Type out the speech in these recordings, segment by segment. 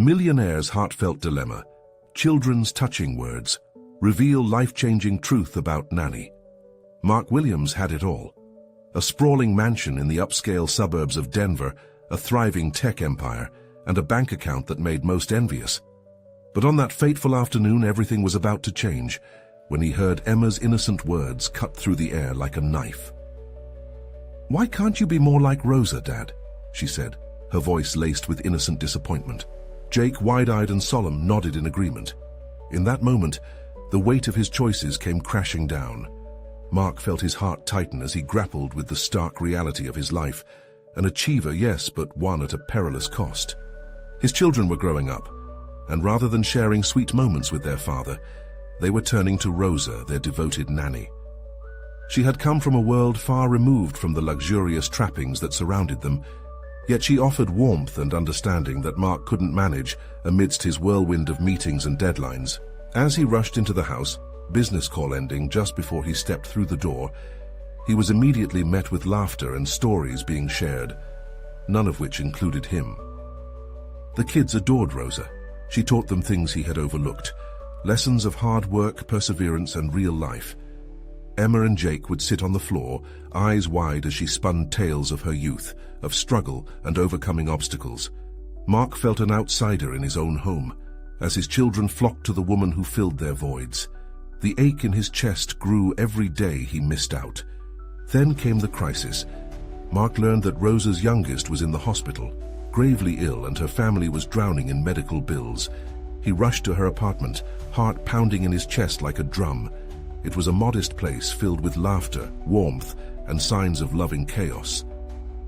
Millionaire's heartfelt dilemma, children's touching words, reveal life-changing truth about Nanny. Mark Williams had it all. A sprawling mansion in the upscale suburbs of Denver, a thriving tech empire, and a bank account that made most envious. But on that fateful afternoon, everything was about to change when he heard Emma's innocent words cut through the air like a knife. "Why can't you be more like Rosa, Dad?" she said, her voice laced with innocent disappointment. Jake, wide-eyed and solemn, nodded in agreement. In that moment, the weight of his choices came crashing down. Mark felt his heart tighten as he grappled with the stark reality of his life. An achiever, yes, but one at a perilous cost. His children were growing up, and rather than sharing sweet moments with their father, they were turning to Rosa, their devoted nanny. She had come from a world far removed from the luxurious trappings that surrounded them, yet she offered warmth and understanding that Mark couldn't manage amidst his whirlwind of meetings and deadlines. As he rushed into the house, business call ending just before he stepped through the door, he was immediately met with laughter and stories being shared, none of which included him. The kids adored Rosa. She taught them things he had overlooked, lessons of hard work, perseverance, and real life. Emma and Jake would sit on the floor, eyes wide as she spun tales of her youth, of struggle and overcoming obstacles. Mark felt an outsider in his own home, as his children flocked to the woman who filled their voids. The ache in his chest grew every day he missed out. Then came the crisis. Mark learned that Rosa's youngest was in the hospital, gravely ill, and her family was drowning in medical bills. He rushed to her apartment, heart pounding in his chest like a drum. It was a modest place filled with laughter, warmth, and signs of loving chaos.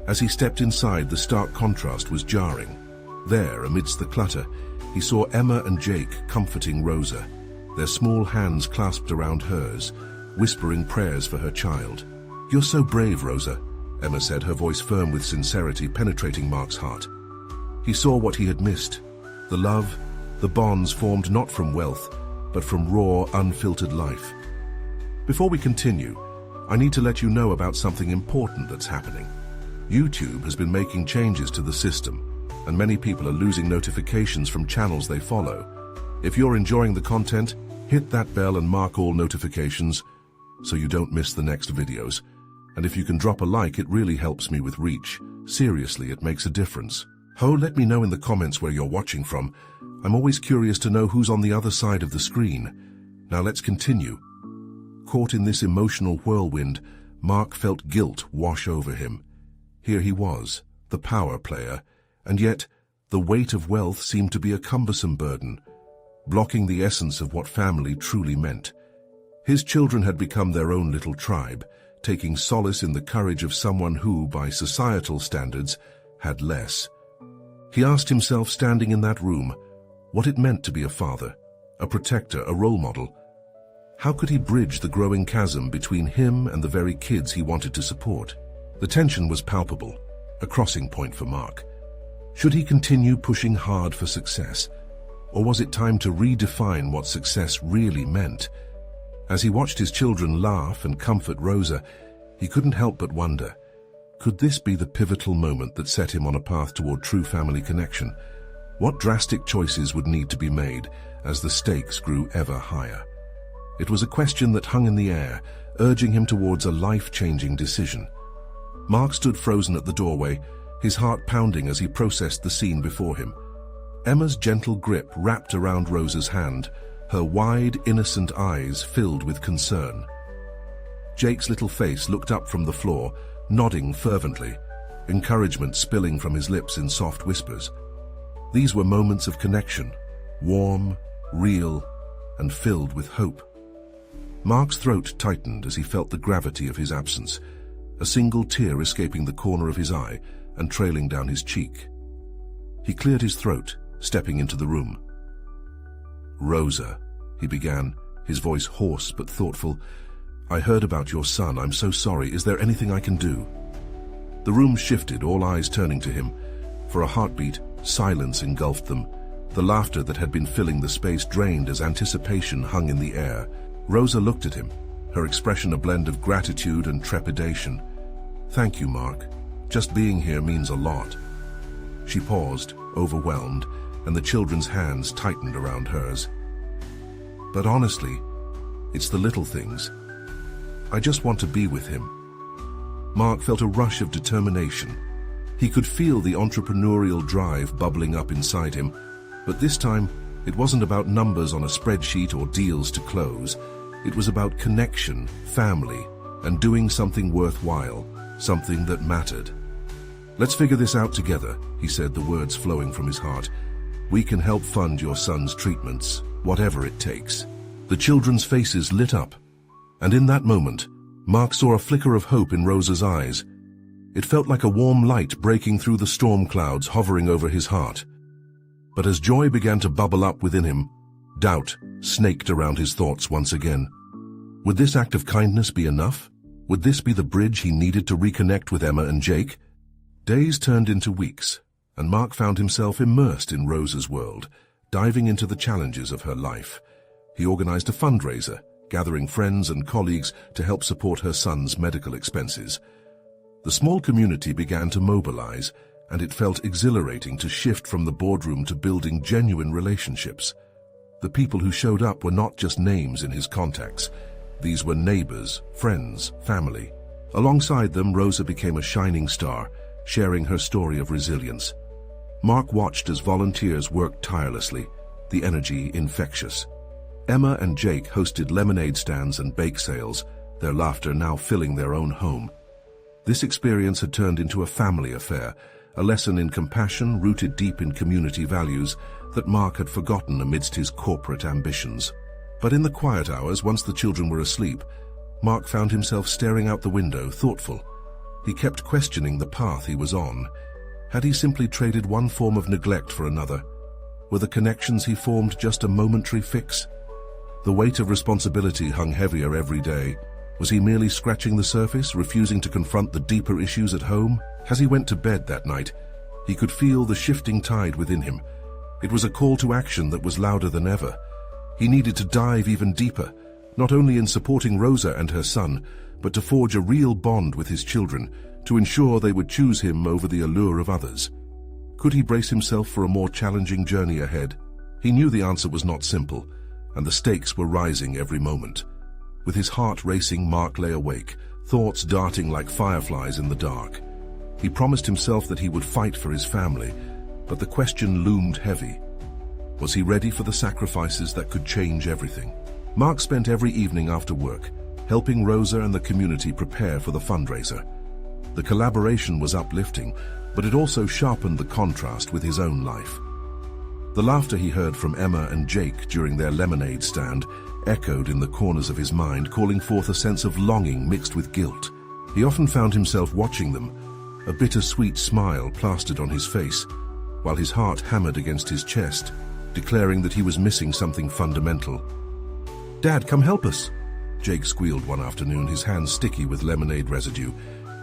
As he stepped inside, the stark contrast was jarring. There, amidst the clutter, he saw Emma and Jake comforting Rosa, their small hands clasped around hers, whispering prayers for her child. "You're so brave, Rosa," Emma said, her voice firm with sincerity penetrating Mark's heart. He saw what he had missed, the love, the bonds formed not from wealth, but from raw, unfiltered life. Before we continue, I need to let you know about something important that's happening. YouTube has been making changes to the system, and many people are losing notifications from channels they follow. If you're enjoying the content, hit that bell and mark all notifications so you don't miss the next videos. And if you can drop a like, it really helps me with reach. Seriously, it makes a difference. Let me know in the comments where you're watching from. I'm always curious to know who's on the other side of the screen. Now let's continue. Caught in this emotional whirlwind, Mark felt guilt wash over him. Here he was, the power player, and yet the weight of wealth seemed to be a cumbersome burden, blocking the essence of what family truly meant. His children had become their own little tribe, taking solace in the courage of someone who, by societal standards, had less. He asked himself, standing in that room, what it meant to be a father, a protector, a role model. How could he bridge the growing chasm between him and the very kids he wanted to support? The tension was palpable, a crossing point for Mark. Should he continue pushing hard for success, or was it time to redefine what success really meant? As he watched his children laugh and comfort Rosa, he couldn't help but wonder, could this be the pivotal moment that set him on a path toward true family connection? What drastic choices would need to be made as the stakes grew ever higher? It was a question that hung in the air, urging him towards a life-changing decision. Mark stood frozen at the doorway, his heart pounding as he processed the scene before him. Emma's gentle grip wrapped around Rosa's hand, her wide, innocent eyes filled with concern. Jake's little face looked up from the floor, nodding fervently, encouragement spilling from his lips in soft whispers. These were moments of connection, warm, real, and filled with hope. Mark's throat tightened as he felt the gravity of his absence, a single tear escaping the corner of his eye and trailing down his cheek. He cleared his throat, stepping into the room. "Rosa," he began, his voice hoarse but thoughtful, "I heard about your son. I'm so sorry. Is there anything I can do?" The room shifted, all eyes turning to him. For a heartbeat, silence engulfed them. The laughter that had been filling the space drained as anticipation hung in the air. Rosa looked at him, her expression a blend of gratitude and trepidation. "Thank you, Mark. Just being here means a lot." She paused, overwhelmed, and the children's hands tightened around hers. "But honestly, it's the little things. I just want to be with him." Mark felt a rush of determination. He could feel the entrepreneurial drive bubbling up inside him, but this time it wasn't about numbers on a spreadsheet or deals to close. It was about connection, family, and doing something worthwhile, something that mattered. "Let's figure this out together," he said, the words flowing from his heart. "We can help fund your son's treatments, whatever it takes." The children's faces lit up, and in that moment, Mark saw a flicker of hope in Rosa's eyes. It felt like a warm light breaking through the storm clouds hovering over his heart. But as joy began to bubble up within him, doubt snaked around his thoughts once again. Would this act of kindness be enough? Would this be the bridge he needed to reconnect with Emma and Jake? Days turned into weeks, and Mark found himself immersed in Rosa's world, diving into the challenges of her life. He organized a fundraiser, gathering friends and colleagues to help support her son's medical expenses. The small community began to mobilize, and it felt exhilarating to shift from the boardroom to building genuine relationships. The people who showed up were not just names in his contacts. These were neighbors, friends, family. Alongside them, Rosa became a shining star, sharing her story of resilience. Mark watched as volunteers worked tirelessly, the energy infectious. Emma and Jake hosted lemonade stands and bake sales, their laughter now filling their own home. This experience had turned into a family affair, a lesson in compassion rooted deep in community values that Mark had forgotten amidst his corporate ambitions. But in the quiet hours, once the children were asleep, Mark found himself staring out the window, thoughtful. He kept questioning the path he was on. Had he simply traded one form of neglect for another? Were the connections he formed just a momentary fix? The weight of responsibility hung heavier every day. Was he merely scratching the surface, refusing to confront the deeper issues at home? As he went to bed that night, he could feel the shifting tide within him. It was a call to action that was louder than ever. He needed to dive even deeper, not only in supporting Rosa and her son, but to forge a real bond with his children, to ensure they would choose him over the allure of others. Could he brace himself for a more challenging journey ahead? He knew the answer was not simple, and the stakes were rising every moment. With his heart racing, Mark lay awake, thoughts darting like fireflies in the dark. He promised himself that he would fight for his family, but the question loomed heavy. Was he ready for the sacrifices that could change everything? Mark spent every evening after work, helping Rosa and the community prepare for the fundraiser. The collaboration was uplifting, but it also sharpened the contrast with his own life. The laughter he heard from Emma and Jake during their lemonade stand echoed in the corners of his mind, calling forth a sense of longing mixed with guilt. He often found himself watching them, a bittersweet smile plastered on his face, while his heart hammered against his chest, declaring that he was missing something fundamental. "Dad, come help us," Jake squealed one afternoon, his hands sticky with lemonade residue.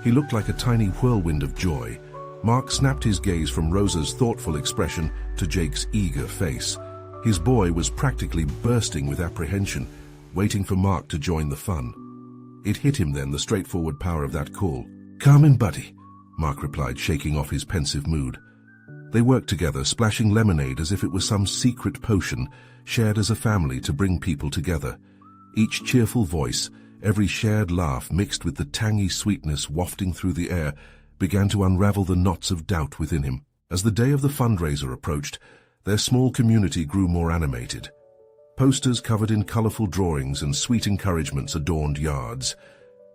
He looked like a tiny whirlwind of joy. Mark snapped his gaze from Rosa's thoughtful expression to Jake's eager face. His boy was practically bursting with apprehension, waiting for Mark to join the fun. It hit him then, the straightforward power of that call. "Come in, buddy," Mark replied, shaking off his pensive mood. They worked together, splashing lemonade as if it was some secret potion, shared as a family to bring people together. Each cheerful voice, every shared laugh mixed with the tangy sweetness wafting through the air, began to unravel the knots of doubt within him. As the day of the fundraiser approached, their small community grew more animated. Posters covered in colorful drawings and sweet encouragements adorned yards.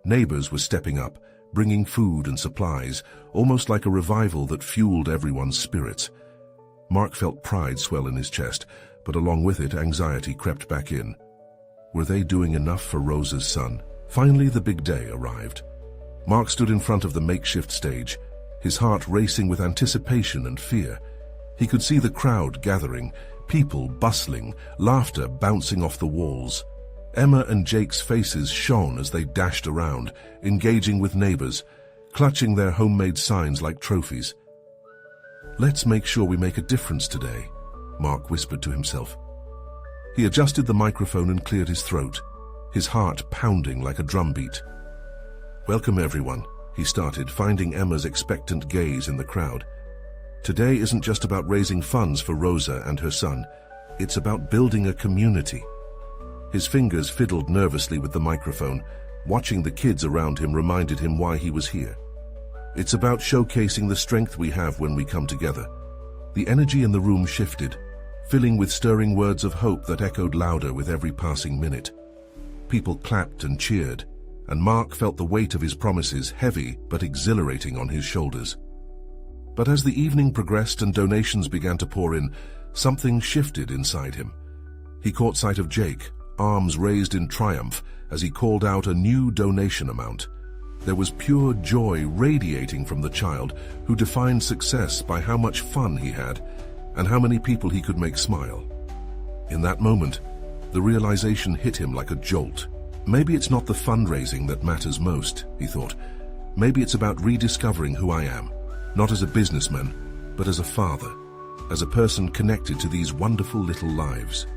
Neighbors were stepping up, bringing food and supplies, almost like a revival that fueled everyone's spirits. Mark felt pride swell in his chest, but along with it, anxiety crept back in. Were they doing enough for Rosa's son? Finally, the big day arrived. Mark stood in front of the makeshift stage, his heart racing with anticipation and fear. He could see the crowd gathering, people bustling, laughter bouncing off the walls. Emma and Jake's faces shone as they dashed around, engaging with neighbors, clutching their homemade signs like trophies. "Let's make sure we make a difference today," Mark whispered to himself. He adjusted the microphone and cleared his throat, his heart pounding like a drumbeat. "Welcome, everyone," he started, finding Emma's expectant gaze in the crowd. Today isn't just about raising funds for Rosa and her son. It's about building a community. His fingers fiddled nervously with the microphone. Watching the kids around him reminded him why he was here. It's about showcasing the strength we have when we come together. The energy in the room shifted, filling with stirring words of hope that echoed louder with every passing minute. People clapped and cheered, and Mark felt the weight of his promises heavy but exhilarating on his shoulders. But as the evening progressed and donations began to pour in, something shifted inside him. He caught sight of Jake, arms raised in triumph as he called out a new donation amount. There was pure joy radiating from the child, who defined success by how much fun he had and how many people he could make smile. In that moment, the realization hit him like a jolt. Maybe it's not the fundraising that matters most, he thought. Maybe it's about rediscovering who I am, not as a businessman, but as a father, as a person connected to these wonderful little lives.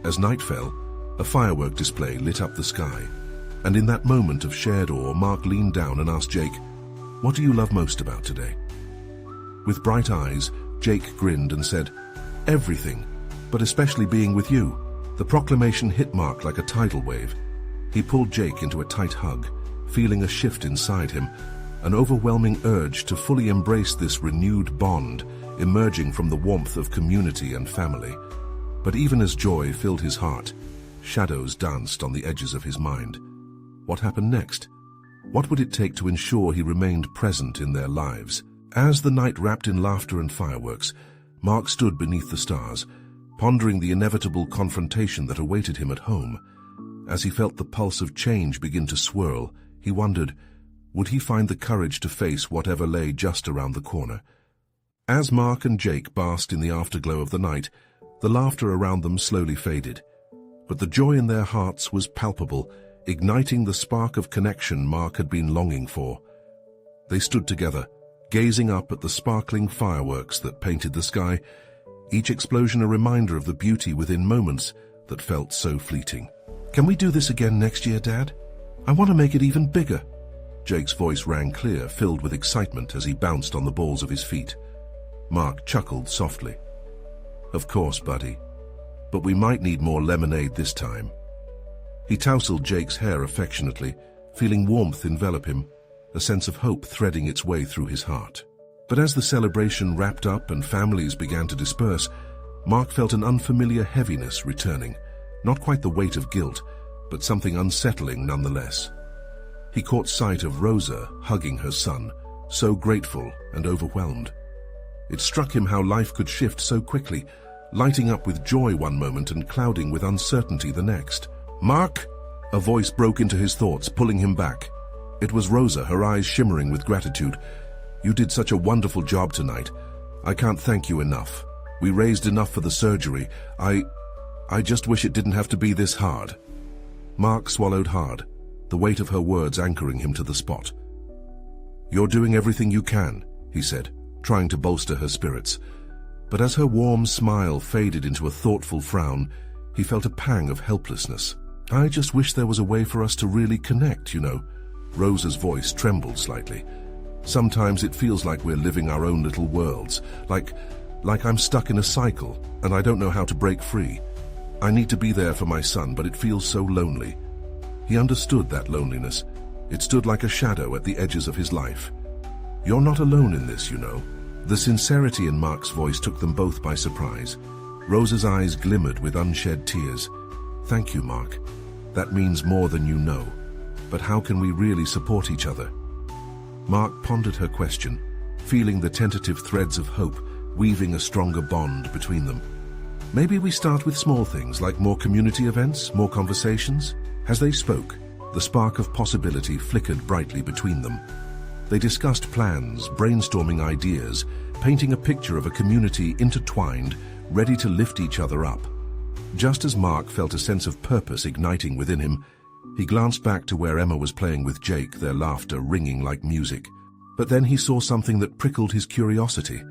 As night fell, a firework display lit up the sky, and in that moment of shared awe, Mark leaned down and asked Jake, "What do you love most about today?" With bright eyes, Jake grinned and said, "Everything, but especially being with you." The proclamation hit Mark like a tidal wave. He pulled Jake into a tight hug, feeling a shift inside him, an overwhelming urge to fully embrace this renewed bond, emerging from the warmth of community and family. But even as joy filled his heart, shadows danced on the edges of his mind. What happened next? What would it take to ensure he remained present in their lives? As the night wrapped in laughter and fireworks, Mark stood beneath the stars, pondering the inevitable confrontation that awaited him at home. As he felt the pulse of change begin to swirl, he wondered, would he find the courage to face whatever lay just around the corner? As Mark and Jake basked in the afterglow of the night, the laughter around them slowly faded. But the joy in their hearts was palpable, igniting the spark of connection Mark had been longing for. They stood together, gazing up at the sparkling fireworks that painted the sky, each explosion a reminder of the beauty within moments that felt so fleeting. "Can we do this again next year, Dad? I want to make it even bigger." Jake's voice rang clear, filled with excitement as he bounced on the balls of his feet. Mark chuckled softly. "Of course, buddy. But we might need more lemonade this time." He tousled Jake's hair affectionately, feeling warmth envelop him, a sense of hope threading its way through his heart. But as the celebration wrapped up and families began to disperse, Mark felt an unfamiliar heaviness returning, not quite the weight of guilt, but something unsettling nonetheless. He caught sight of Rosa hugging her son, so grateful and overwhelmed. It struck him how life could shift so quickly, lighting up with joy one moment and clouding with uncertainty the next. "Mark!" A voice broke into his thoughts, pulling him back. It was Rosa, her eyes shimmering with gratitude. "You did such a wonderful job tonight. I can't thank you enough. We raised enough for the surgery. I just wish it didn't have to be this hard." Mark swallowed hard, the weight of her words anchoring him to the spot. "You're doing everything you can," he said, trying to bolster her spirits. But as her warm smile faded into a thoughtful frown, he felt a pang of helplessness. "I just wish there was a way for us to really connect, you know." Rosa's voice trembled slightly. "Sometimes it feels like we're living our own little worlds, like I'm stuck in a cycle and I don't know how to break free. I need to be there for my son, but it feels so lonely." He understood that loneliness. It stood like a shadow at the edges of his life. "You're not alone in this, you know." The sincerity in Mark's voice took them both by surprise. Rosa's eyes glimmered with unshed tears. "Thank you, Mark. That means more than you know. But how can we really support each other?" Mark pondered her question, feeling the tentative threads of hope weaving a stronger bond between them. "Maybe we start with small things like more community events, more conversations?" As they spoke, the spark of possibility flickered brightly between them. They discussed plans, brainstorming ideas, painting a picture of a community intertwined, ready to lift each other up. Just as Mark felt a sense of purpose igniting within him, he glanced back to where Emma was playing with Jake, their laughter ringing like music. But then he saw something that prickled his curiosity,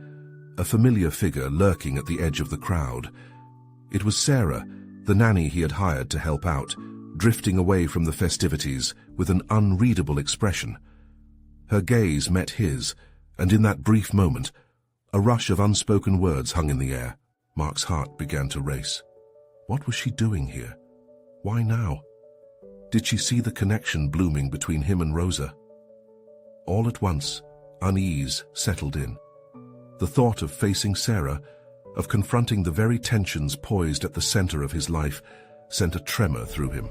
a familiar figure lurking at the edge of the crowd. It was Sarah, the nanny he had hired to help out, drifting away from the festivities with an unreadable expression. Her gaze met his, and in that brief moment, A rush of unspoken words hung in the air. Mark's heart began to race. What was she doing here? Why now? Did she see the connection blooming between him and Rosa? All at once, unease settled in. The thought of facing Sarah, of confronting the very tensions poised at the center of his life, sent a tremor through him.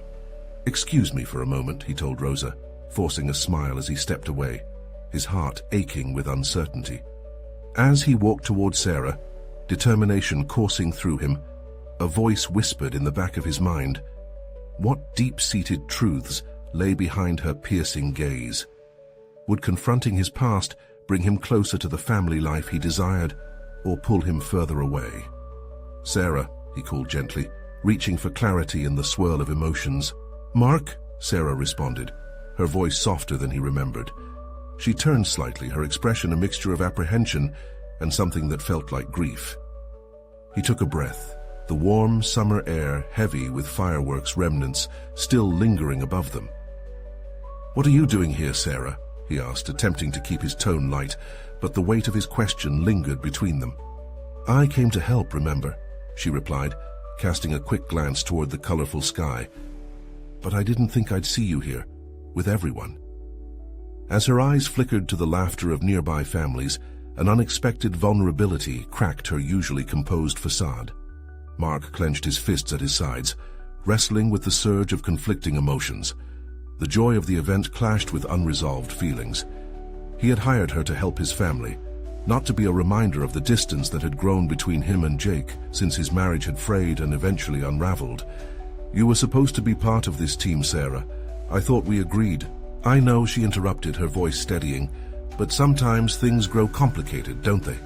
"Excuse me for a moment," he told Rosa, forcing a smile as he stepped away, his heart aching with uncertainty. As he walked toward Sarah, determination coursing through him, a voice whispered in the back of his mind, what deep-seated truths lay behind her piercing gaze? Would confronting his past bring him closer to the family life he desired, or pull him further away? "Sarah," he called gently, reaching for clarity in the swirl of emotions. "Mark," Sarah responded, her voice softer than he remembered. She turned slightly, her expression a mixture of apprehension and something that felt like grief. He took a breath, the warm summer air heavy with fireworks remnants still lingering above them. "What are you doing here, Sarah?" he asked, attempting to keep his tone light, but the weight of his question lingered between them. "I came to help, remember," she replied, casting a quick glance toward the colorful sky. "But I didn't think I'd see you here, with everyone." As her eyes flickered to the laughter of nearby families, an unexpected vulnerability cracked her usually composed facade. Mark clenched his fists at his sides, wrestling with the surge of conflicting emotions. The joy of the event clashed with unresolved feelings. He had hired her to help his family, not to be a reminder of the distance that had grown between him and Jake since his marriage had frayed and eventually unraveled. "You were supposed to be part of this team, Sarah. I thought we agreed." "I know," she interrupted, her voice steadying, "but sometimes things grow complicated, don't they?"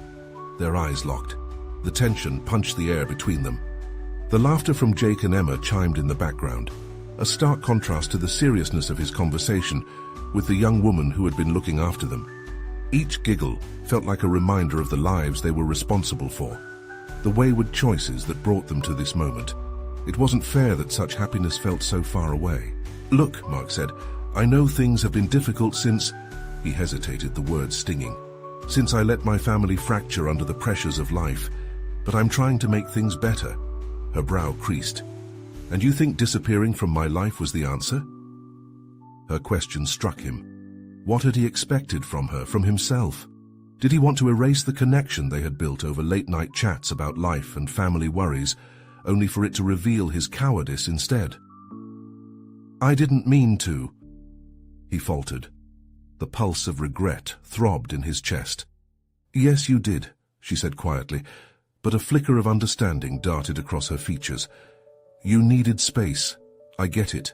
Their eyes locked. The tension punched the air between them. The laughter from Jake and Emma chimed in the background, a stark contrast to the seriousness of his conversation with the young woman who had been looking after them. Each giggle felt like a reminder of the lives they were responsible for, the wayward choices that brought them to this moment. It wasn't fair that such happiness felt so far away. "Look," Mark said, "I know things have been difficult since—" He hesitated, the words stinging. "Since I let my family fracture under the pressures of life, but I'm trying to make things better." Her brow creased. "And you think disappearing from my life was the answer?" Her question struck him. What had he expected from her, from himself? Did he want to erase the connection they had built over late-night chats about life and family worries, only for it to reveal his cowardice instead? "I didn't mean to," he faltered. The pulse of regret throbbed in his chest. "Yes, you did," she said quietly, but a flicker of understanding darted across her features. "You needed space. I get it.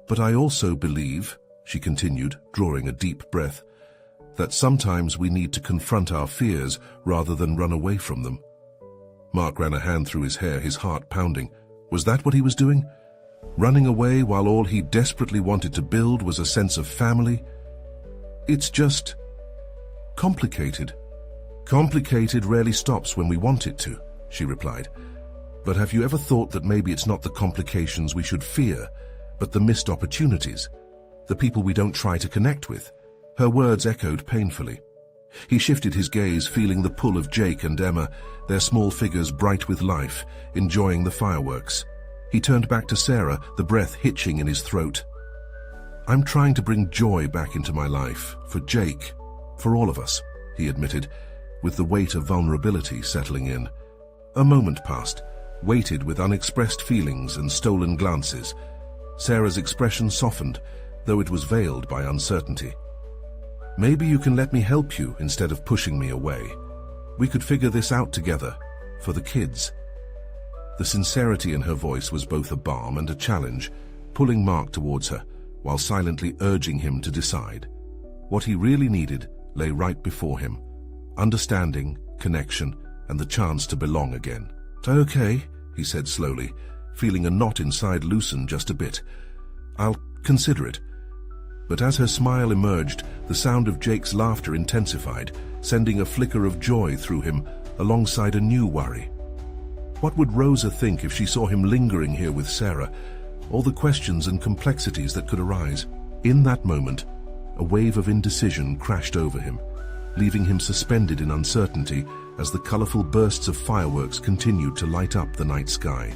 But I also believe," she continued, drawing a deep breath, "that sometimes we need to confront our fears rather than run away from them." Mark ran a hand through his hair, his heart pounding. Was that what he was doing? Running away while all he desperately wanted to build was a sense of family? "It's just complicated." "Complicated rarely stops when we want it to," she replied. "But have you ever thought that maybe it's not the complications we should fear, but the missed opportunities, the people we don't try to connect with?" Her words echoed painfully. He shifted his gaze, feeling the pull of Jake and Emma, their small figures bright with life, enjoying the fireworks. He turned back to Sarah, the breath hitching in his throat. "I'm trying to bring joy back into my life, for Jake, for all of us," he admitted, with the weight of vulnerability settling in. A moment passed, weighted with unexpressed feelings and stolen glances. Sarah's expression softened, though it was veiled by uncertainty. "Maybe you can let me help you instead of pushing me away. We could figure this out together, for the kids." The sincerity in her voice was both a balm and a challenge, pulling Mark towards her, while silently urging him to decide. What he really needed lay right before him: understanding, connection, and the chance to belong again. "Okay," he said slowly, feeling a knot inside loosen just a bit. "I'll consider it." But as her smile emerged, the sound of Jake's laughter intensified, sending a flicker of joy through him alongside a new worry. What would Rosa think if she saw him lingering here with Sarah? All the questions and complexities that could arise. In that moment, a wave of indecision crashed over him, leaving him suspended in uncertainty as the colorful bursts of fireworks continued to light up the night sky.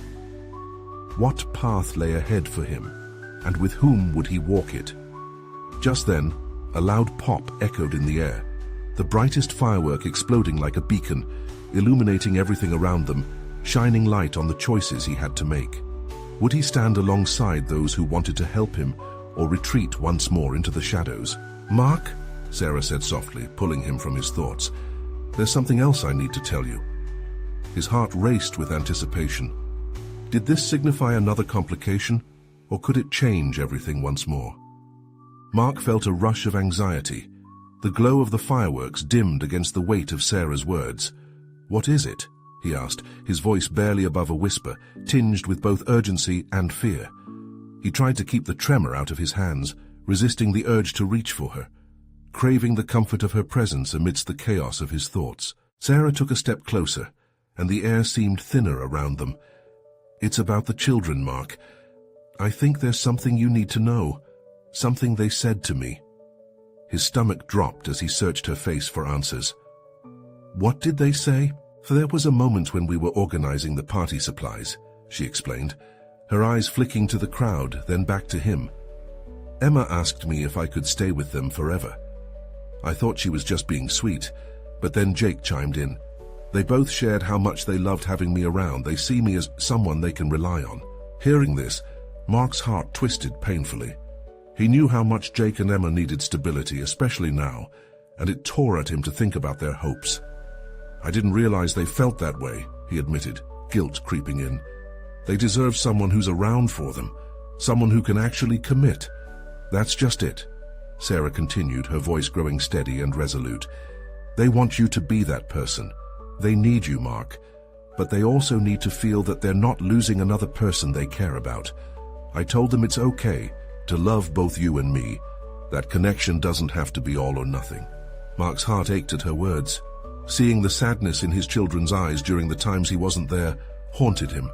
What path lay ahead for him, and with whom would he walk it? Just then, a loud pop echoed in the air, the brightest firework exploding like a beacon, illuminating everything around them, shining light on the choices he had to make. Would he stand alongside those who wanted to help him, or retreat once more into the shadows? "Mark," Sarah said softly, pulling him from his thoughts, "there's something else I need to tell you." His heart raced with anticipation. Did this signify another complication, or could it change everything once more? Mark felt a rush of anxiety. The glow of the fireworks dimmed against the weight of Sarah's words. "What is it?" he asked, his voice barely above a whisper, tinged with both urgency and fear. He tried to keep the tremor out of his hands, resisting the urge to reach for her, craving the comfort of her presence amidst the chaos of his thoughts. Sarah took a step closer, and the air seemed thinner around them. "It's about the children, Mark. I think there's something you need to know, something they said to me." His stomach dropped as he searched her face for answers. "What did they say?" "For there was a moment when we were organizing the party supplies," she explained, her eyes flicking to the crowd, then back to him. "Emma asked me if I could stay with them forever. I thought she was just being sweet, but then Jake chimed in. They both shared how much they loved having me around. They see me as someone they can rely on." Hearing this, Mark's heart twisted painfully. He knew how much Jake and Emma needed stability, especially now, and it tore at him to think about their hopes. "I didn't realize they felt that way," he admitted, guilt creeping in. "They deserve someone who's around for them, someone who can actually commit." "That's just it," Sarah continued, her voice growing steady and resolute. "They want you to be that person. They need you, Mark, but they also need to feel that they're not losing another person they care about. I told them it's okay to love both you and me. That connection doesn't have to be all or nothing." Mark's heart ached at her words. Seeing the sadness in his children's eyes during the times he wasn't there haunted him.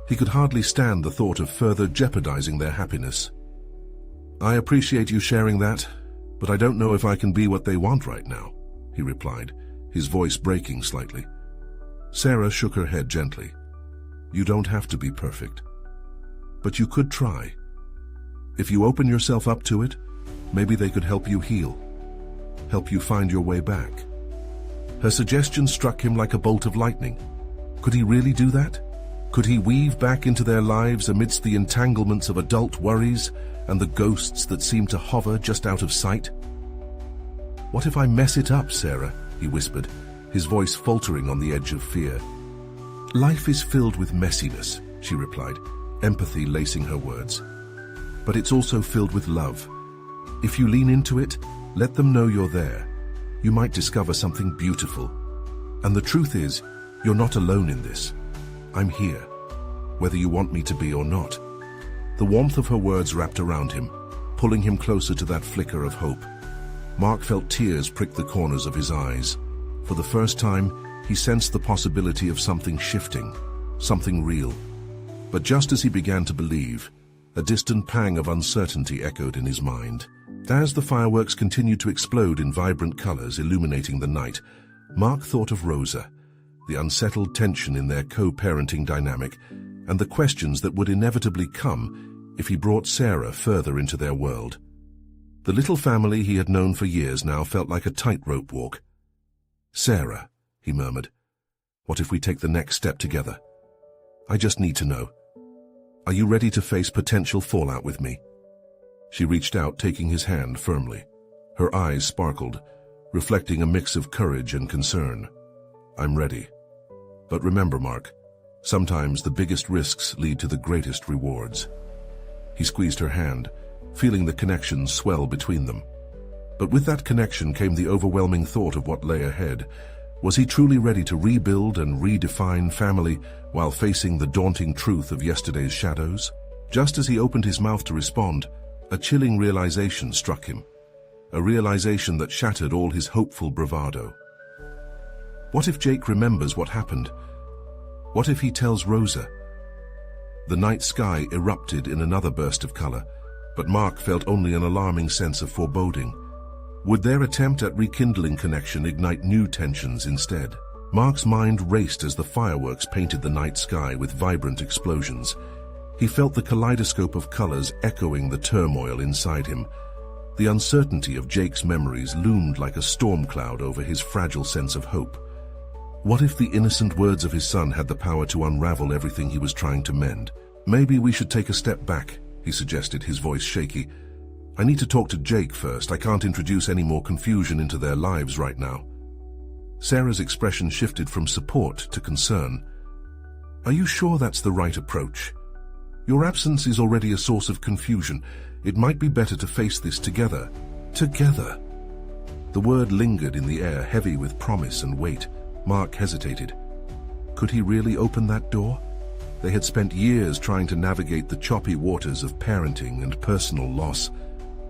He could hardly stand the thought of further jeopardizing their happiness. "I appreciate you sharing that, but I don't know if I can be what they want right now," he replied, his voice breaking slightly. Sarah shook her head gently. "You don't have to be perfect, but you could try. If you open yourself up to it, maybe they could help you heal, help you find your way back." Her suggestion struck him like a bolt of lightning. Could he really do that? Could he weave back into their lives amidst the entanglements of adult worries and the ghosts that seemed to hover just out of sight? "What if I mess it up, Sarah?" he whispered, his voice faltering on the edge of fear. "Life is filled with messiness," she replied, empathy lacing her words. "But it's also filled with love. If you lean into it, let them know you're there. You might discover something beautiful. And the truth is, you're not alone in this. I'm here, whether you want me to be or not." The warmth of her words wrapped around him, pulling him closer to that flicker of hope. Mark felt tears prick the corners of his eyes. For the first time, he sensed the possibility of something shifting, something real. But just as he began to believe, a distant pang of uncertainty echoed in his mind. As the fireworks continued to explode in vibrant colors illuminating the night, Mark thought of Rosa, the unsettled tension in their co-parenting dynamic, and the questions that would inevitably come if he brought Sarah further into their world. The little family he had known for years now felt like a tightrope walk. "Sarah," he murmured, "what if we take the next step together? I just need to know. Are you ready to face potential fallout with me?" She reached out, taking his hand firmly. Her eyes sparkled, reflecting a mix of courage and concern. "I'm ready. But remember, Mark, sometimes the biggest risks lead to the greatest rewards." He squeezed her hand, feeling the connection swell between them. But with that connection came the overwhelming thought of what lay ahead. Was he truly ready to rebuild and redefine family while facing the daunting truth of yesterday's shadows? Just as he opened his mouth to respond, a chilling realization struck him. A realization that shattered all his hopeful bravado. What if Jake remembers what happened? What if he tells Rosa? The night sky erupted in another burst of color, but Mark felt only an alarming sense of foreboding. Would their attempt at rekindling connection ignite new tensions instead? Mark's mind raced as the fireworks painted the night sky with vibrant explosions. He felt the kaleidoscope of colors echoing the turmoil inside him. The uncertainty of Jake's memories loomed like a storm cloud over his fragile sense of hope. What if the innocent words of his son had the power to unravel everything he was trying to mend? "Maybe we should take a step back," he suggested, his voice shaky. "I need to talk to Jake first. I can't introduce any more confusion into their lives right now." Sarah's expression shifted from support to concern. "Are you sure that's the right approach? Your absence is already a source of confusion. It might be better to face this together." Together. The word lingered in the air, heavy with promise and weight. Mark hesitated. Could he really open that door? They had spent years trying to navigate the choppy waters of parenting and personal loss.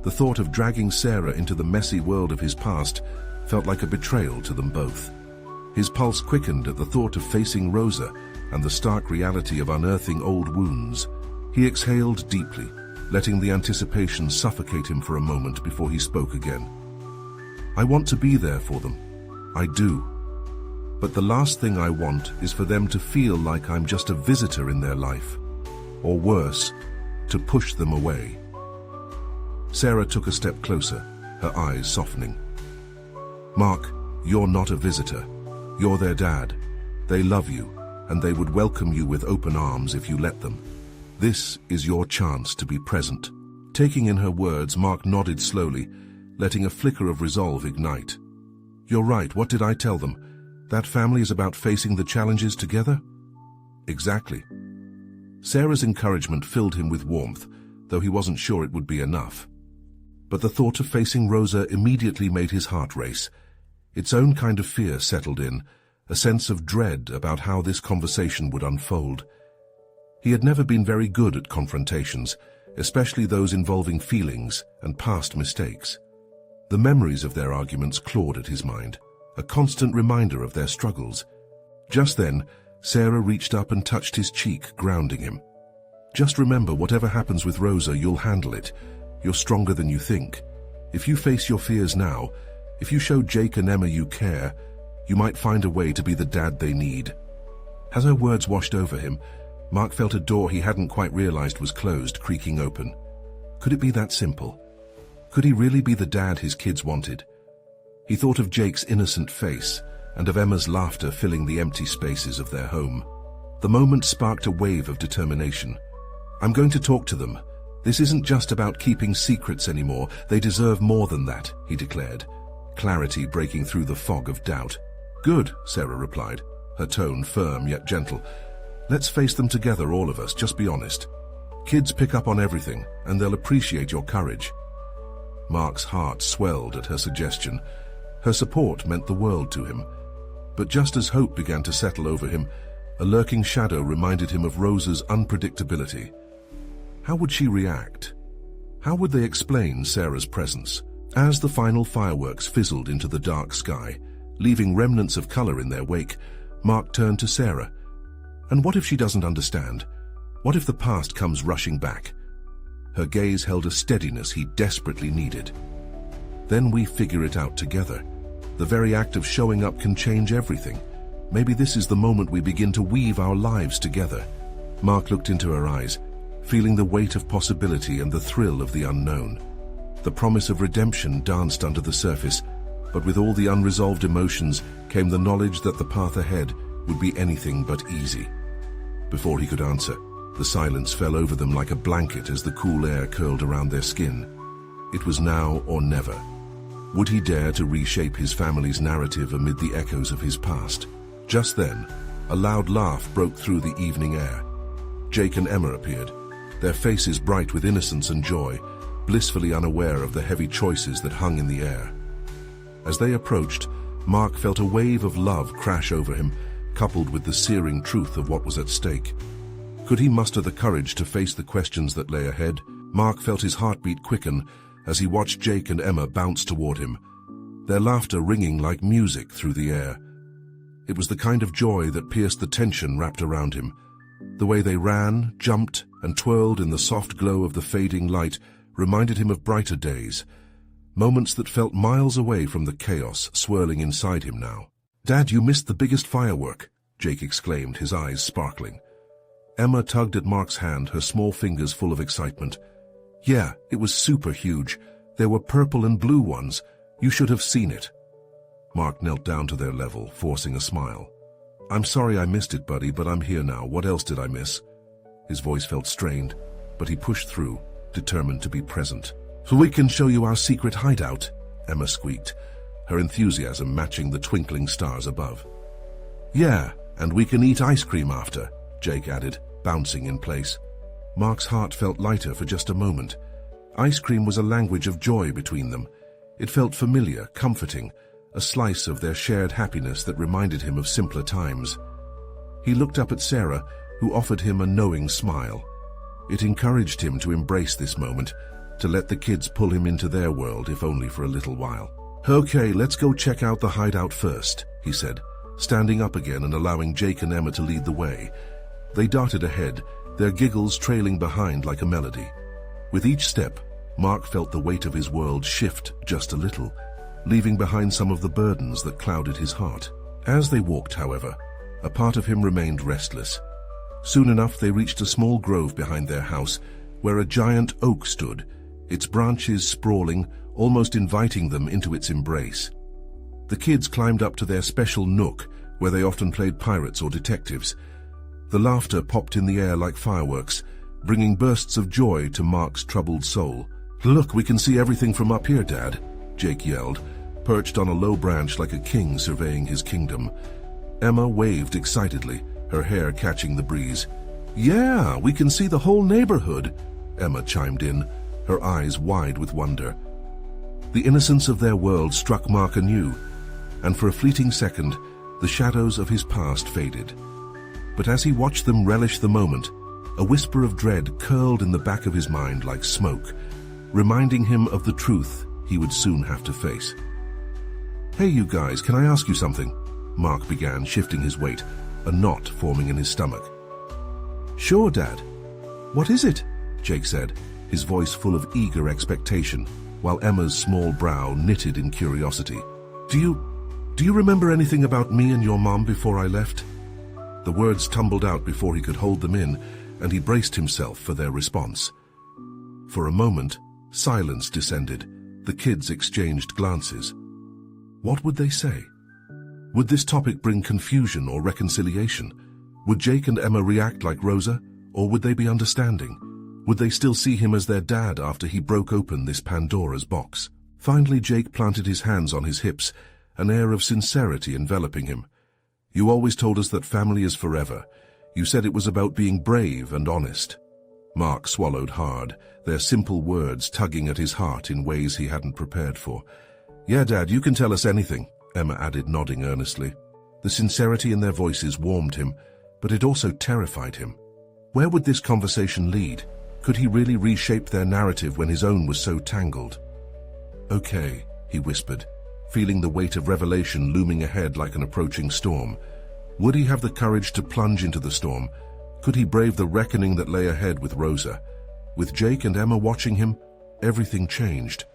The thought of dragging Sarah into the messy world of his past felt like a betrayal to them both. His pulse quickened at the thought of facing Rosa and the stark reality of unearthing old wounds. He exhaled deeply, letting the anticipation suffocate him for a moment before he spoke again. "I want to be there for them. I do. But the last thing I want is for them to feel like I'm just a visitor in their life. Or worse, to push them away." Sarah took a step closer, her eyes softening. "Mark, you're not a visitor. You're their dad. They love you, and they would welcome you with open arms if you let them. This is your chance to be present." Taking in her words, Mark nodded slowly, letting a flicker of resolve ignite. "You're right. What did I tell them? That family is about facing the challenges together?" "Exactly." Sarah's encouragement filled him with warmth, though he wasn't sure it would be enough. But the thought of facing Rosa immediately made his heart race. Its own kind of fear settled in, a sense of dread about how this conversation would unfold. He had never been very good at confrontations, especially those involving feelings and past mistakes. The memories of their arguments clawed at his mind, a constant reminder of their struggles. Just then, Sarah reached up and touched his cheek, grounding him. "Just remember, whatever happens with Rosa, you'll handle it. You're stronger than you think. If you face your fears now, if you show Jake and Emma you care, you might find a way to be the dad they need." As her words washed over him, Mark felt a door he hadn't quite realized was closed, creaking open. Could it be that simple? Could he really be the dad his kids wanted? He thought of Jake's innocent face and of Emma's laughter filling the empty spaces of their home. The moment sparked a wave of determination. "I'm going to talk to them. This isn't just about keeping secrets anymore. They deserve more than that," he declared, clarity breaking through the fog of doubt. "Good," Sarah replied, her tone firm yet gentle. "Let's face them together, all of us, just be honest. Kids pick up on everything, and they'll appreciate your courage." Mark's heart swelled at her suggestion. Her support meant the world to him. But just as hope began to settle over him, a lurking shadow reminded him of Rosa's unpredictability. How would she react? How would they explain Sarah's presence? As the final fireworks fizzled into the dark sky, leaving remnants of color in their wake, Mark turned to Sarah. And what if she doesn't understand? What if the past comes rushing back? Her gaze held a steadiness he desperately needed. "Then we figure it out together. The very act of showing up can change everything. Maybe this is the moment we begin to weave our lives together." Mark looked into her eyes, feeling the weight of possibility and the thrill of the unknown. The promise of redemption danced under the surface, but with all the unresolved emotions came the knowledge that the path ahead would be anything but easy. Before he could answer, the silence fell over them like a blanket as the cool air curled around their skin. It was now or never. Would he dare to reshape his family's narrative amid the echoes of his past? Just then, a loud laugh broke through the evening air. Jake and Emma appeared, their faces bright with innocence and joy, blissfully unaware of the heavy choices that hung in the air. As they approached, Mark felt a wave of love crash over him, coupled with the searing truth of what was at stake. Could he muster the courage to face the questions that lay ahead? Mark felt his heartbeat quicken as he watched Jake and Emma bounce toward him, their laughter ringing like music through the air. It was the kind of joy that pierced the tension wrapped around him. The way they ran, jumped, and twirled in the soft glow of the fading light reminded him of brighter days, moments that felt miles away from the chaos swirling inside him now. Dad, you missed the biggest firework, Jake exclaimed, his eyes sparkling. Emma tugged at Mark's hand, her small fingers full of excitement. Yeah, it was super huge. There were purple and blue ones. You should have seen it. Mark knelt down to their level, forcing a smile. I'm sorry I missed it, buddy, but I'm here now. What else did I miss? His voice felt strained, but he pushed through, determined to be present. So we can show you our secret hideout, Emma squeaked, her enthusiasm matching the twinkling stars above. Yeah, and we can eat ice cream after, Jake added, bouncing in place. Mark's heart felt lighter for just a moment. Ice cream was a language of joy between them. It felt familiar, comforting, a slice of their shared happiness that reminded him of simpler times. He looked up at Sarah, who offered him a knowing smile. It encouraged him to embrace this moment, to let the kids pull him into their world, if only for a little while. Okay, let's go check out the hideout first, he said, standing up again and allowing Jake and Emma to lead the way. They darted ahead, their giggles trailing behind like a melody. With each step, Mark felt the weight of his world shift just a little, leaving behind some of the burdens that clouded his heart. As they walked, however, a part of him remained restless. Soon enough, they reached a small grove behind their house, where a giant oak stood, its branches sprawling, almost inviting them into its embrace. The kids climbed up to their special nook, where they often played pirates or detectives. The laughter popped in the air like fireworks, bringing bursts of joy to Mark's troubled soul. Look, we can see everything from up here, Dad, Jake yelled, perched on a low branch like a king surveying his kingdom. Emma waved excitedly, her hair catching the breeze. Yeah, we can see the whole neighborhood, Emma chimed in, her eyes wide with wonder. The innocence of their world struck Mark anew, and for a fleeting second, the shadows of his past faded. But as he watched them relish the moment, a whisper of dread curled in the back of his mind like smoke, reminding him of the truth he would soon have to face. Hey, you guys, can I ask you something? Mark began, shifting his weight, a knot forming in his stomach. Sure, Dad. What is it? Jake said, his voice full of eager expectation, while Emma's small brow knitted in curiosity. Do you remember anything about me and your mom before I left? The words tumbled out before he could hold them in, and he braced himself for their response. For a moment, silence descended. The kids exchanged glances. What would they say? Would this topic bring confusion or reconciliation? Would Jake and Emma react like Rosa, or would they be understanding? Would they still see him as their dad after he broke open this Pandora's box? Finally, Jake planted his hands on his hips, an air of sincerity enveloping him. You always told us that family is forever. You said it was about being brave and honest. Mark swallowed hard, their simple words tugging at his heart in ways he hadn't prepared for. Yeah, Dad, you can tell us anything, Emma added, nodding earnestly. The sincerity in their voices warmed him, but it also terrified him. Where would this conversation lead? Could he really reshape their narrative when his own was so tangled? Okay, he whispered, feeling the weight of revelation looming ahead like an approaching storm. Would he have the courage to plunge into the storm? Could he brave the reckoning that lay ahead with Rosa? With Jake and Emma watching him, everything changed.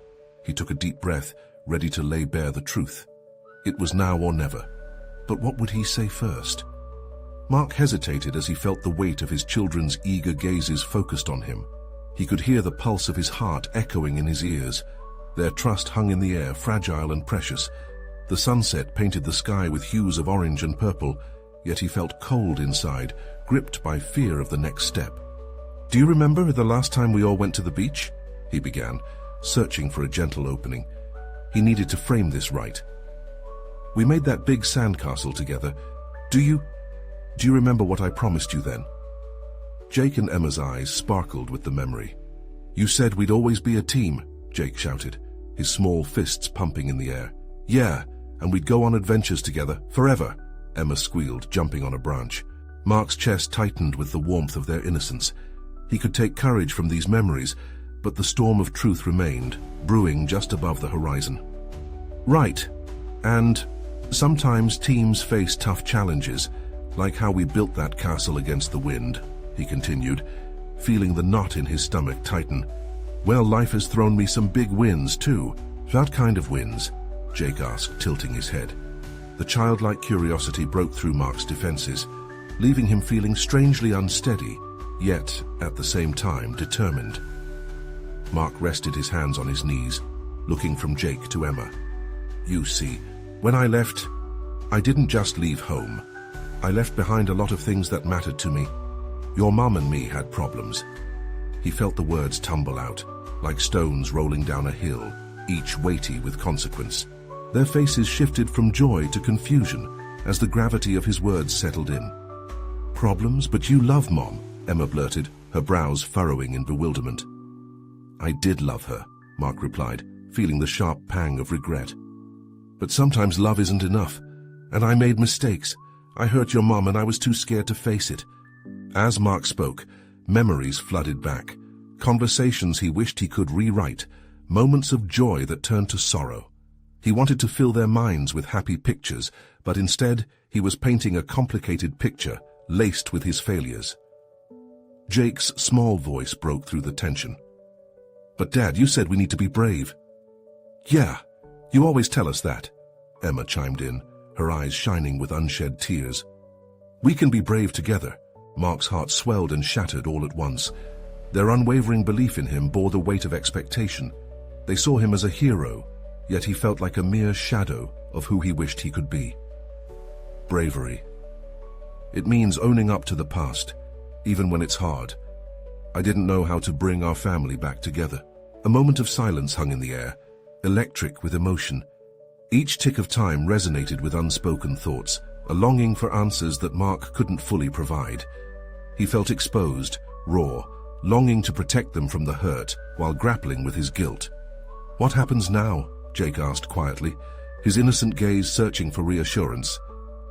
He took a deep breath, ready to lay bare the truth. It was now or never. But what would he say first? Mark hesitated as he felt the weight of his children's eager gazes focused on him. He could hear the pulse of his heart echoing in his ears. Their trust hung in the air, fragile and precious. The sunset painted the sky with hues of orange and purple, yet he felt cold inside, gripped by fear of the next step. Do you remember the last time we all went to the beach? He began, searching for a gentle opening. He needed to frame this right. We made that big sandcastle together. Do you remember what I promised you then? Jake and Emma's eyes sparkled with the memory. You said we'd always be a team, Jake shouted, his small fists pumping in the air. Yeah, and we'd go on adventures together, forever, Emma squealed, jumping on a branch. Mark's chest tightened with the warmth of their innocence. He could take courage from these memories, but the storm of truth remained, brewing just above the horizon. Right, and sometimes teams face tough challenges, like how we built that castle against the wind, he continued, feeling the knot in his stomach tighten. Well, life has thrown me some big wins, too. What kind of wins? Jake asked, tilting his head. The childlike curiosity broke through Mark's defenses, leaving him feeling strangely unsteady, yet, at the same time, determined. Mark rested his hands on his knees, looking from Jake to Emma. "You see, when I left, I didn't just leave home. I left behind a lot of things that mattered to me. Your mum and me had problems." He felt the words tumble out, like stones rolling down a hill, each weighty with consequence. Their faces shifted from joy to confusion as the gravity of his words settled in. "Problems? But you love Mom," Emma blurted, her brows furrowing in bewilderment. "I did love her," Mark replied, feeling the sharp pang of regret. "But sometimes love isn't enough, and I made mistakes. I hurt your mom and I was too scared to face it." As Mark spoke, memories flooded back, conversations he wished he could rewrite, moments of joy that turned to sorrow. He wanted to fill their minds with happy pictures, but instead he was painting a complicated picture laced with his failures. Jake's small voice broke through the tension. "But Dad, you said we need to be brave." "Yeah, you always tell us that," Emma chimed in, her eyes shining with unshed tears. "We can be brave together." Mark's heart swelled and shattered all at once. Their unwavering belief in him bore the weight of expectation. They saw him as a hero, yet he felt like a mere shadow of who he wished he could be. Bravery. It means owning up to the past, even when it's hard. I didn't know how to bring our family back together. A moment of silence hung in the air, electric with emotion. Each tick of time resonated with unspoken thoughts, a longing for answers that Mark couldn't fully provide. He felt exposed, raw, longing to protect them from the hurt while grappling with his guilt. "What happens now?" Jake asked quietly, his innocent gaze searching for reassurance.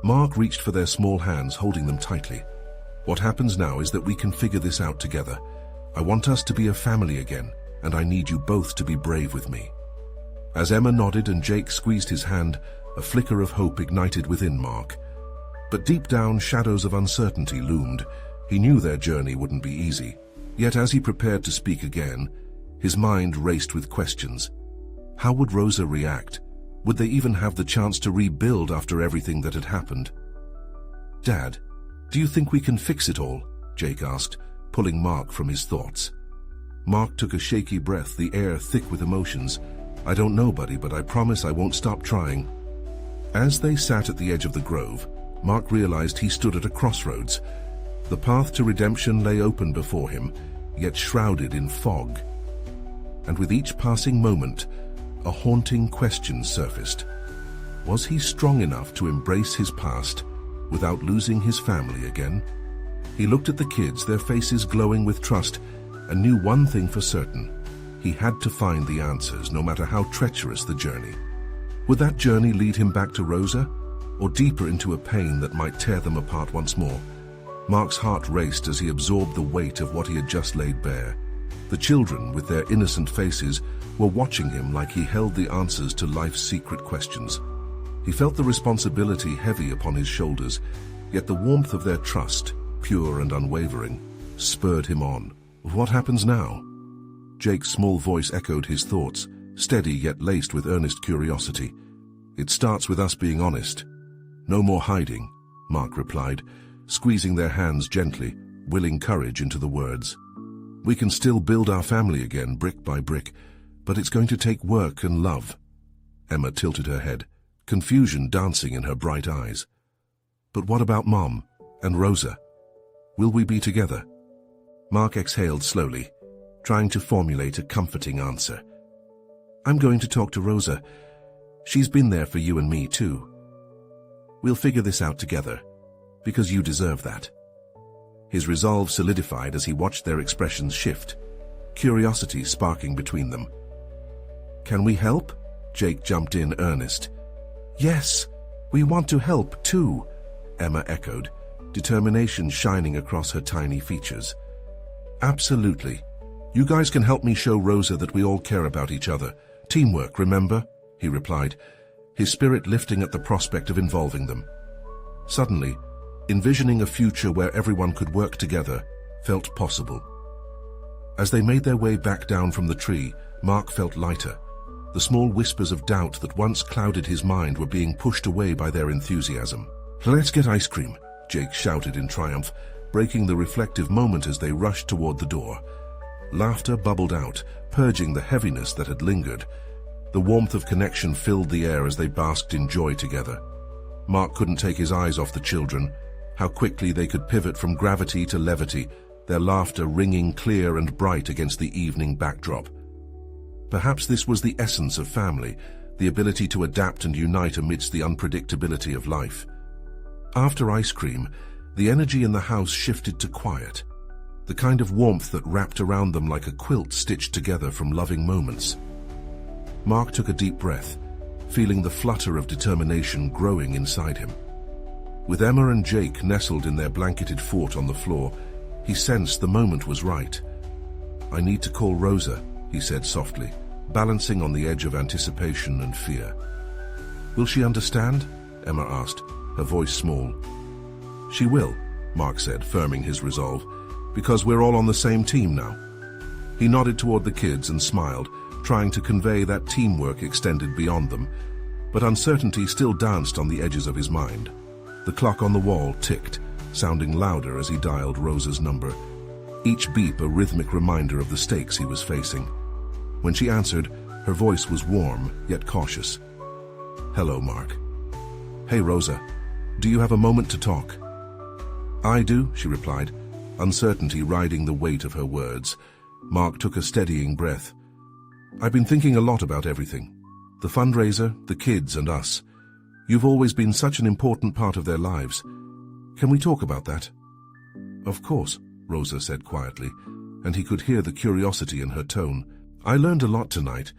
Mark reached for their small hands, holding them tightly. "What happens now is that we can figure this out together. I want us to be a family again, and I need you both to be brave with me." As Emma nodded and Jake squeezed his hand, a flicker of hope ignited within Mark. But deep down, shadows of uncertainty loomed. He knew their journey wouldn't be easy. Yet as he prepared to speak again, his mind raced with questions. How would Rosa react? Would they even have the chance to rebuild after everything that had happened? "Dad, do you think we can fix it all?" Jake asked, pulling Mark from his thoughts. Mark took a shaky breath, the air thick with emotions. "I don't know, buddy, but I promise I won't stop trying." As they sat at the edge of the grove, Mark realized he stood at a crossroads. The path to redemption lay open before him, yet shrouded in fog. And with each passing moment, a haunting question surfaced. Was he strong enough to embrace his past without losing his family again? He looked at the kids, their faces glowing with trust, and knew one thing for certain. He had to find the answers, no matter how treacherous the journey. Would that journey lead him back to Rosa, or deeper into a pain that might tear them apart once more? Mark's heart raced as he absorbed the weight of what he had just laid bare. The children, with their innocent faces, were watching him like he held the answers to life's secret questions. He felt the responsibility heavy upon his shoulders, yet the warmth of their trust, pure and unwavering, spurred him on. What happens now? Jake's small voice echoed his thoughts, steady yet laced with earnest curiosity. "It starts with us being honest. No more hiding," Mark replied, squeezing their hands gently, willing courage into the words. "We can still build our family again, brick by brick, but it's going to take work and love." Emma tilted her head, confusion dancing in her bright eyes. "But what about Mom and Rosa? Will we be together?" Mark exhaled slowly, trying to formulate a comforting answer. "I'm going to talk to Rosa. She's been there for you and me too. We'll figure this out together, because you deserve that." His resolve solidified as he watched their expressions shift, curiosity sparking between them. "Can we help?" Jake jumped in, earnest. "Yes, we want to help too," Emma echoed, determination shining across her tiny features. "Absolutely. You guys can help me show Rosa that we all care about each other. Teamwork, remember?" he replied, his spirit lifting at the prospect of involving them. Suddenly, envisioning a future where everyone could work together felt possible. As they made their way back down from the tree, Mark felt lighter. The small whispers of doubt that once clouded his mind were being pushed away by their enthusiasm. "Let's get ice cream," Jake shouted in triumph, breaking the reflective moment as they rushed toward the door. Laughter bubbled out, purging the heaviness that had lingered. The warmth of connection filled the air as they basked in joy together. Mark couldn't take his eyes off the children. How quickly they could pivot from gravity to levity, their laughter ringing clear and bright against the evening backdrop. Perhaps this was the essence of family, the ability to adapt and unite amidst the unpredictability of life. After ice cream, the energy in the house shifted to quiet, the kind of warmth that wrapped around them like a quilt stitched together from loving moments. Mark took a deep breath, feeling the flutter of determination growing inside him. With Emma and Jake nestled in their blanketed fort on the floor, he sensed the moment was right. "I need to call Rosa," he said softly, balancing on the edge of anticipation and fear. "Will she understand?" Emma asked, her voice small. "She will," Mark said, firming his resolve, "because we're all on the same team now." He nodded toward the kids and smiled, trying to convey that teamwork extended beyond them, but uncertainty still danced on the edges of his mind. The clock on the wall ticked, sounding louder as he dialed Rosa's number, each beep a rhythmic reminder of the stakes he was facing. When she answered, her voice was warm, yet cautious. "Hello, Mark." "Hey, Rosa. Do you have a moment to talk?" "I do," she replied, uncertainty riding the weight of her words. Mark took a steadying breath. "I've been thinking a lot about everything. The fundraiser, the kids, and us. You've always been such an important part of their lives. Can we talk about that?" "Of course," Rosa said quietly, and he could hear the curiosity in her tone. "I learned a lot tonight,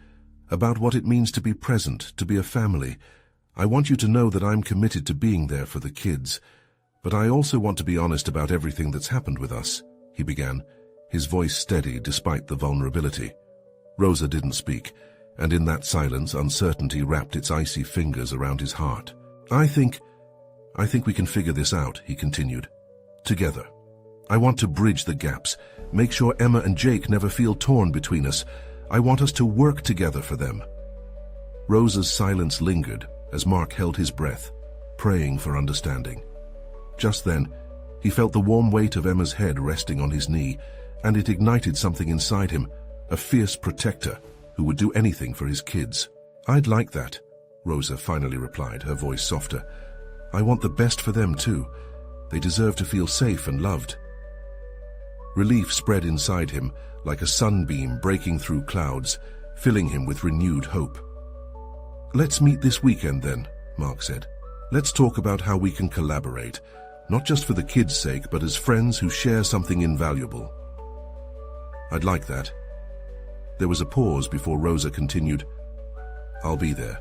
about what it means to be present, to be a family. I want you to know that I'm committed to being there for the kids. But I also want to be honest about everything that's happened with us," he began, his voice steady despite the vulnerability. Rosa didn't speak, and in that silence, uncertainty wrapped its icy fingers around his heart. I think we can figure this out," he continued. "Together. I want to bridge the gaps, make sure Emma and Jake never feel torn between us. I want us to work together for them." Rosa's silence lingered as Mark held his breath, praying for understanding. Just then, he felt the warm weight of Emma's head resting on his knee, and it ignited something inside him, a fierce protector who would do anything for his kids. "I'd like that," Rosa finally replied, her voice softer. "I want the best for them too. They deserve to feel safe and loved." Relief spread inside him like a sunbeam breaking through clouds, filling him with renewed hope. "Let's meet this weekend then," Mark said. "Let's talk about how we can collaborate, not just for the kids' sake, but as friends who share something invaluable." "I'd like that." There was a pause before Rosa continued, "I'll be there."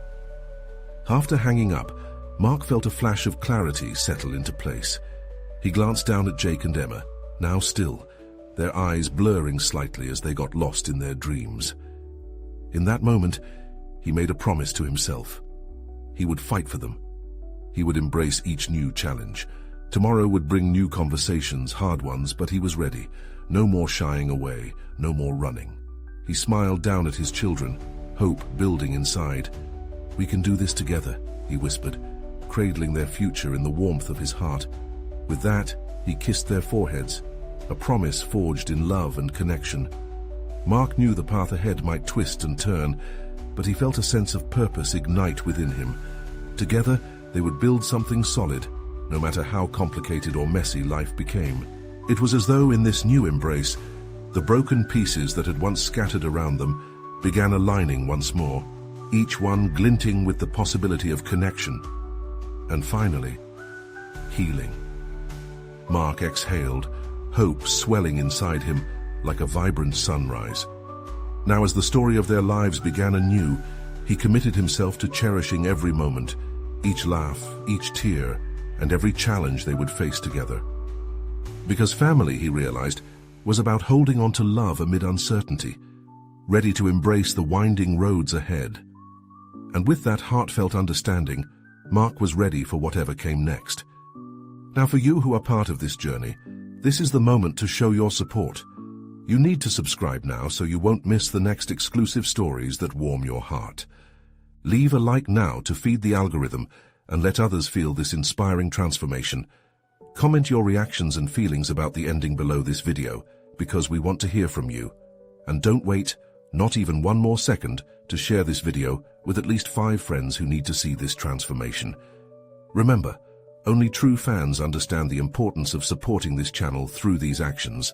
After hanging up, Mark felt a flash of clarity settle into place. He glanced down at Jake and Emma, now still, their eyes blurring slightly as they got lost in their dreams. In that moment, he made a promise to himself. He would fight for them. He would embrace each new challenge. Tomorrow would bring new conversations, hard ones, but he was ready. No more shying away, no more running. He smiled down at his children, hope building inside. "We can do this together," he whispered, cradling their future in the warmth of his heart. With that, he kissed their foreheads, a promise forged in love and connection. Mark knew the path ahead might twist and turn, but he felt a sense of purpose ignite within him. Together, they would build something solid, no matter how complicated or messy life became. It was as though in this new embrace, the broken pieces that had once scattered around them began aligning once more, each one glinting with the possibility of connection. And finally, healing. Mark exhaled, hope swelling inside him like a vibrant sunrise. Now, as the story of their lives began anew, he committed himself to cherishing every moment, each laugh, each tear, and every challenge they would face together. Because family, he realized, was about holding on to love amid uncertainty, ready to embrace the winding roads ahead. And with that heartfelt understanding, Mark was ready for whatever came next. Now, for you who are part of this journey, this is the moment to show your support. You need to subscribe now so you won't miss the next exclusive stories that warm your heart. Leave a like now to feed the algorithm and let others feel this inspiring transformation. Comment your reactions and feelings about the ending below this video, because we want to hear from you. And don't wait, not even one more second, to share this video with at least 5 friends who need to see this transformation. Remember, only true fans understand the importance of supporting this channel through these actions.